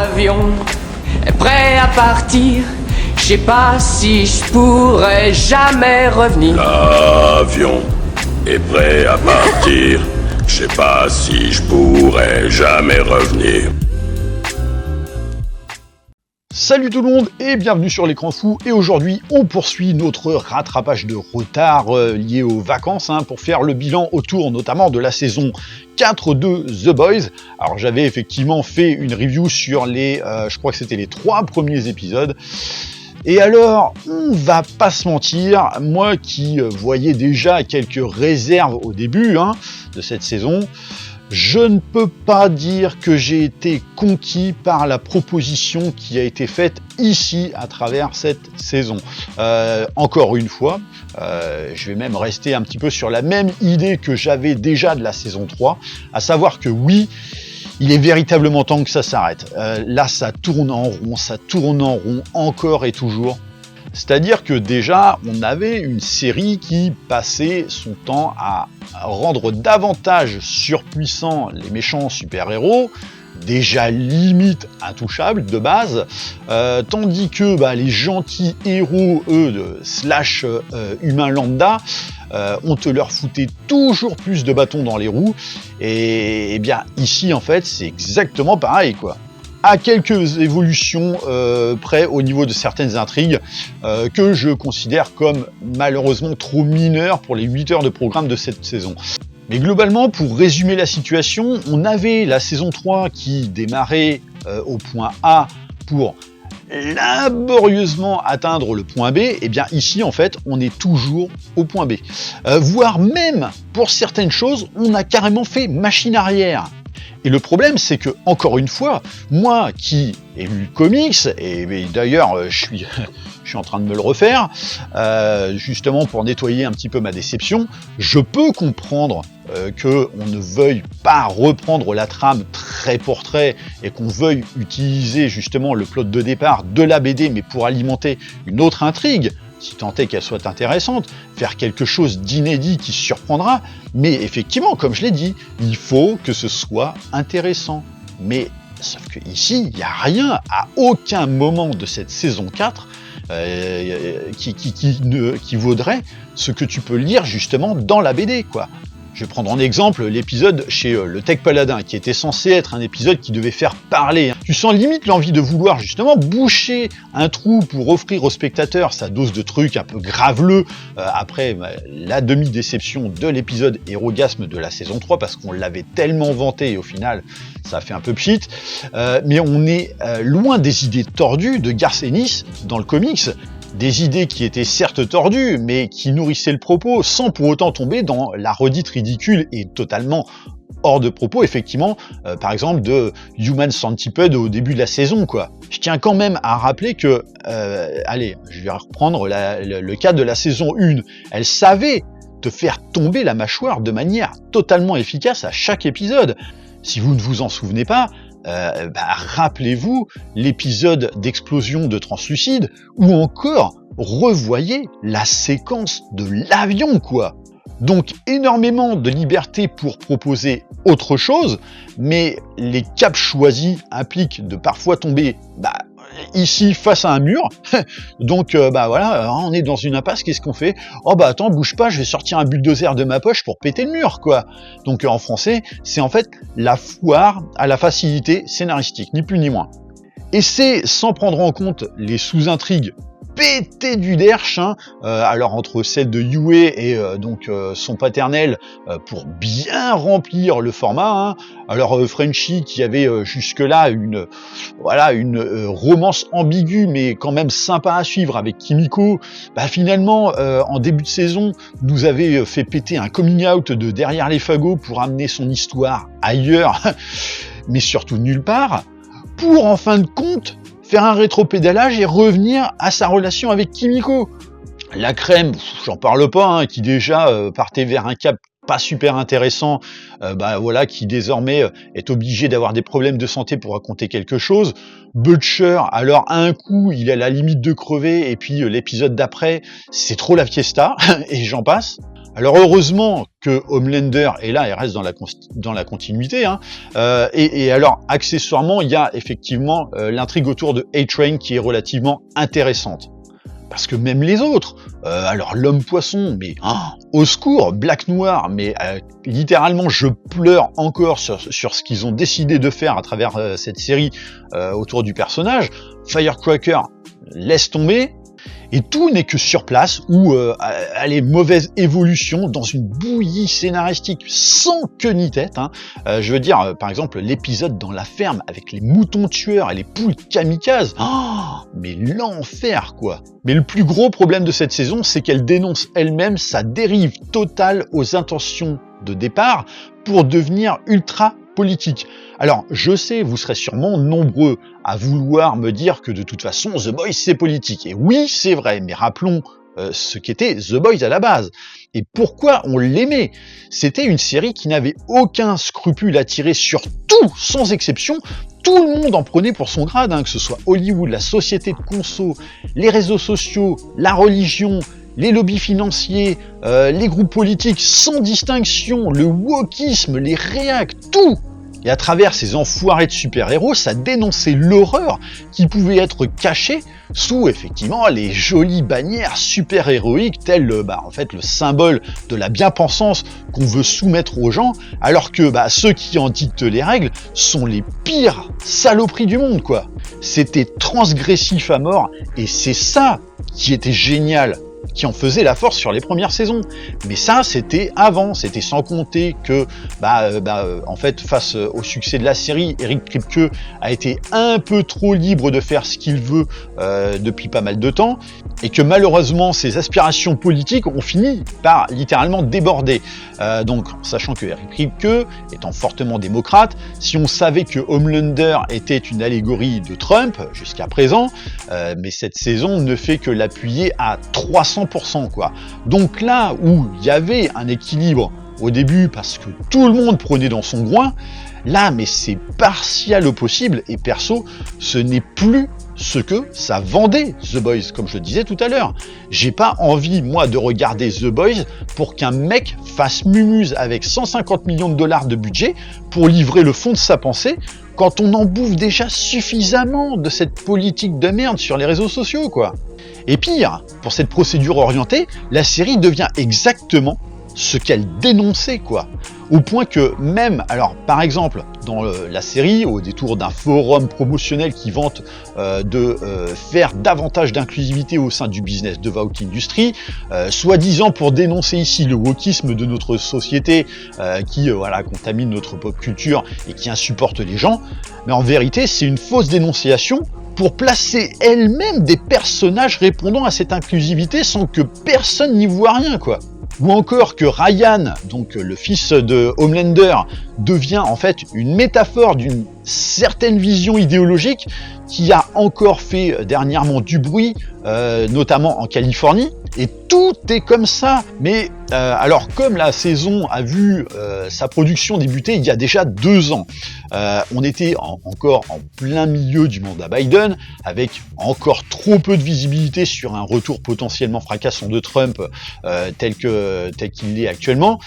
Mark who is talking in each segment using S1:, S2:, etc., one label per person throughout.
S1: L'avion est prêt à partir. Je sais pas si je pourrais jamais revenir.
S2: L'avion est prêt à partir. Je sais pas si je pourrais jamais revenir.
S3: Salut tout le monde et bienvenue sur l'écran fou, et aujourd'hui on poursuit notre rattrapage de retard lié aux vacances pour faire le bilan autour notamment de la saison 4 de The Boys. Alors j'avais effectivement fait une review sur les, je crois que c'était les 3 premiers épisodes. Et alors, on va pas se mentir, moi qui voyais déjà quelques réserves au début de cette saison, je ne peux pas dire que j'ai été conquis par la proposition qui a été faite ici à travers cette saison. Encore une fois, je vais même rester un petit peu sur la même idée que j'avais déjà de la saison 3, à savoir que oui, il est véritablement temps que ça s'arrête. Là, ça tourne en rond encore et toujours. C'est-à-dire que déjà, on avait une série qui passait son temps à rendre davantage surpuissants les méchants super-héros, déjà limite intouchables de base, tandis que les gentils héros, eux, de slash humains lambda, on te leur foutait toujours plus de bâtons dans les roues, et bien ici en fait c'est exactement pareil quoi. À quelques évolutions près au niveau de certaines intrigues que je considère comme malheureusement trop mineures pour les 8 heures de programme de cette saison. Mais globalement, pour résumer la situation, on avait la saison 3 qui démarrait au point A pour laborieusement atteindre le point B, et bien ici en fait on est toujours au point B. Voire même pour certaines choses on a carrément fait machine arrière. Et le problème, c'est que, encore une fois, moi qui ai lu le comics, et d'ailleurs je suis en train de me le refaire, justement pour nettoyer un petit peu ma déception, je peux comprendre qu'on ne veuille pas reprendre la trame trait pour trait et qu'on veuille utiliser justement le plot de départ de la BD, mais pour alimenter une autre intrigue, si tant est qu'elle soit intéressante, faire quelque chose d'inédit qui surprendra, mais effectivement, comme je l'ai dit, il faut que ce soit intéressant. Mais sauf que ici, il n'y a rien, à aucun moment de cette saison 4, qui vaudrait ce que tu peux lire justement dans la BD, quoi. Je vais prendre en exemple l'épisode chez le Tech Paladin, qui était censé être un épisode qui devait faire parler. Tu sens limite l'envie de vouloir justement boucher un trou pour offrir au spectateur sa dose de trucs un peu graveleux après la demi-déception de l'épisode Hérogasme de la saison 3, parce qu'on l'avait tellement vanté et au final ça a fait un peu pchit. Mais on est loin des idées tordues de Garth Ennis dans le comics. Des idées qui étaient certes tordues, mais qui nourrissaient le propos, sans pour autant tomber dans la redite ridicule et totalement hors de propos, effectivement, par exemple, de Human Centipede au début de la saison, quoi. Je tiens quand même à rappeler que, allez, je vais reprendre le cas de la saison 1, elle savait te faire tomber la mâchoire de manière totalement efficace à chaque épisode. Si vous ne vous en souvenez pas, rappelez-vous l'épisode d'explosion de Translucide, ou encore revoyez la séquence de l'avion, quoi. Donc énormément de liberté pour proposer autre chose, mais les caps choisis impliquent de parfois tomber ici face à un mur. Donc voilà, on est dans une impasse, qu'est-ce qu'on fait? Oh attends, bouge pas, je vais sortir un bulldozer de ma poche pour péter le mur, quoi. Donc en français, c'est en fait la foire à la facilité scénaristique, ni plus ni moins. Et c'est sans prendre en compte les sous-intrigues pété du derche, alors entre celle de Yue et son paternel, pour bien remplir le format. Alors Frenchie qui avait jusque-là une romance ambiguë mais quand même sympa à suivre avec Kimiko, finalement en début de saison nous avait fait péter un coming out de Derrière les fagots pour amener son histoire ailleurs, mais surtout nulle part, pour en fin de compte faire un rétropédalage et revenir à sa relation avec Kimiko. La crème, j'en parle pas, qui déjà partait vers un cap pas super intéressant, qui désormais est obligé d'avoir des problèmes de santé pour raconter quelque chose. Butcher, alors à un coup, il est à la limite de crever, et puis l'épisode d'après, c'est trop la fiesta, et j'en passe. Alors heureusement que Homelander est là et reste dans la continuité, hein. Et alors accessoirement, il y a effectivement l'intrigue autour de A-Train qui est relativement intéressante. Parce que même les autres, alors l'homme poisson, mais au secours, Black Noir, mais littéralement je pleure encore sur ce qu'ils ont décidé de faire à travers cette série autour du personnage. Firecracker, laisse tomber. Et tout n'est que sur place où elle est mauvaise évolution dans une bouillie scénaristique sans queue ni tête. Hein. Je veux dire, par exemple, l'épisode dans la ferme avec les moutons tueurs et les poules kamikazes. Oh, mais l'enfer, quoi. Mais le plus gros problème de cette saison, c'est qu'elle dénonce elle-même sa dérive totale aux intentions de départ pour devenir ultra politique. Alors, je sais, vous serez sûrement nombreux à vouloir me dire que de toute façon, The Boys, c'est politique. Et oui, c'est vrai, mais rappelons ce qu'était The Boys à la base. Et pourquoi on l'aimait. C'était une série qui n'avait aucun scrupule à tirer sur tout, sans exception. Tout le monde en prenait pour son grade, hein, que ce soit Hollywood, la société de conso, les réseaux sociaux, la religion, les lobbies financiers, les groupes politiques, sans distinction, le wokisme, les réacs, tout. Et à travers ces enfoirés de super-héros, ça dénonçait l'horreur qui pouvait être cachée sous, effectivement, les jolies bannières super-héroïques, telles le symbole de la bien-pensance qu'on veut soumettre aux gens, alors que ceux qui en dictent les règles sont les pires saloperies du monde, quoi. C'était transgressif à mort, et c'est ça qui était génial, qui en faisait la force sur les premières saisons. Mais ça, c'était avant, c'était sans compter que, en fait, face au succès de la série, Eric Kripke a été un peu trop libre de faire ce qu'il veut depuis pas mal de temps, et que malheureusement, ses aspirations politiques ont fini par littéralement déborder. Donc, sachant que Eric Kripke, étant fortement démocrate, si on savait que Homelander était une allégorie de Trump jusqu'à présent, mais cette saison ne fait que l'appuyer à 300%, quoi. Donc là où il y avait un équilibre au début parce que tout le monde prenait dans son groin, là mais c'est partial au possible et perso ce n'est plus ce que ça vendait The Boys, comme je le disais tout à l'heure. J'ai pas envie moi de regarder The Boys pour qu'un mec fasse mumuse avec 150 millions de dollars de budget pour livrer le fond de sa pensée quand on en bouffe déjà suffisamment de cette politique de merde sur les réseaux sociaux, quoi. Et pire, pour cette procédure orientée, la série devient exactement ce qu'elle dénonçait, quoi. Au point que même, alors par exemple, dans la série, au détour d'un forum promotionnel qui vante de faire davantage d'inclusivité au sein du business de Vought Industries, soi-disant pour dénoncer ici le wokisme de notre société qui contamine notre pop culture et qui insupporte les gens, mais en vérité c'est une fausse dénonciation pour placer elle-même des personnages répondant à cette inclusivité sans que personne n'y voit rien, quoi. Ou encore que Ryan, donc le fils de Homelander, devient en fait une métaphore d'une certaine vision idéologique qui a encore fait dernièrement du bruit, notamment en Californie, et tout est comme ça. Mais alors comme la saison a vu sa production débuter il y a déjà 2 ans, on était encore en plein milieu du mandat Biden, avec encore trop peu de visibilité sur un retour potentiellement fracassant de Trump tel qu'il l'est actuellement.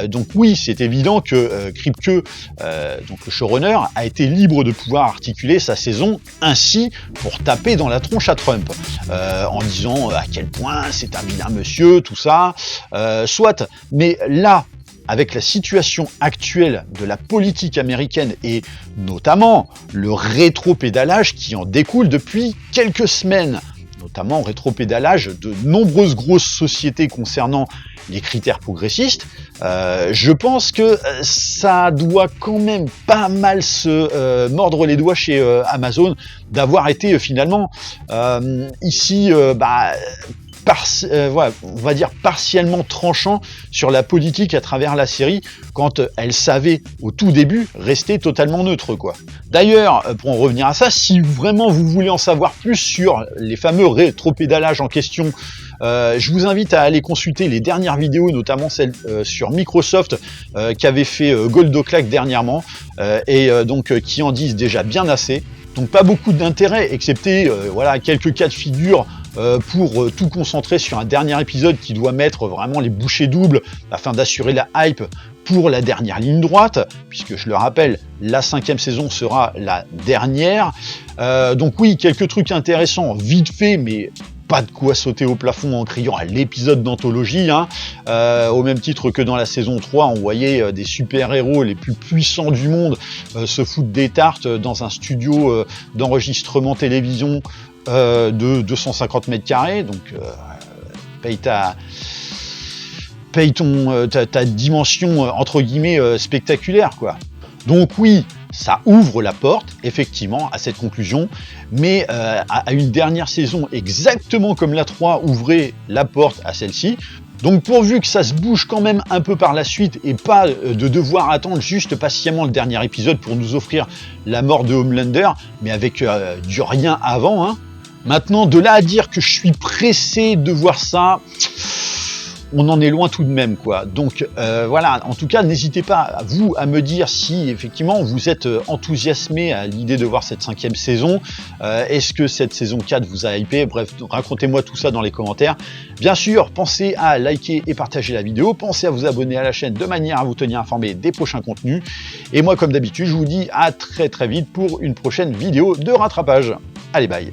S3: Donc oui, c'est évident que Kripke, donc le showrunner, a été libre de pouvoir articuler sa saison ainsi pour taper dans la tronche à Trump, en disant à quel point c'est un vilain monsieur, tout ça, soit, mais là, avec la situation actuelle de la politique américaine et notamment le rétropédalage qui en découle depuis quelques semaines, notamment rétropédalage de nombreuses grosses sociétés concernant les critères progressistes, je pense que ça doit quand même pas mal se mordre les doigts chez Amazon d'avoir été finalement ici on va dire partiellement tranchant sur la politique à travers la série, quand elle savait au tout début rester totalement neutre, quoi. D'ailleurs, pour en revenir à ça, si vraiment vous voulez en savoir plus sur les fameux rétropédalages en question, je vous invite à aller consulter les dernières vidéos, notamment celle sur Microsoft qu'avait fait Goldoclack dernièrement, et qui en disent déjà bien assez. Donc pas beaucoup d'intérêt, excepté quelques cas de figure pour tout concentrer sur un dernier épisode qui doit mettre vraiment les bouchées doubles afin d'assurer la hype pour la dernière ligne droite, puisque je le rappelle, la 5e saison sera la dernière. Donc oui, quelques trucs intéressants, vite fait, mais pas de quoi sauter au plafond en criant à l'épisode d'anthologie, hein. Au même titre que dans la saison 3, on voyait des super-héros les plus puissants du monde se foutre des tartes dans un studio d'enregistrement télévision de 250 mètres carrés, donc paye ta dimension entre guillemets spectaculaire, quoi. Donc oui, ça ouvre la porte, effectivement, à cette conclusion, mais à une dernière saison, exactement comme la 3 ouvrait la porte à celle-ci. Donc pourvu que ça se bouge quand même un peu par la suite et pas de devoir attendre juste patiemment le dernier épisode pour nous offrir la mort de Homelander, mais avec du rien avant, hein. Maintenant, de là à dire que je suis pressé de voir ça, on en est loin tout de même, quoi. Donc voilà, en tout cas, n'hésitez pas, vous, à me dire si effectivement vous êtes enthousiasmé à l'idée de voir cette 5e saison. Est-ce que cette saison 4 vous a hypé? Bref, racontez-moi tout ça dans les commentaires. Bien sûr, pensez à liker et partager la vidéo. Pensez à vous abonner à la chaîne de manière à vous tenir informé des prochains contenus. Et moi, comme d'habitude, je vous dis à très très vite pour une prochaine vidéo de rattrapage. Allez, bye!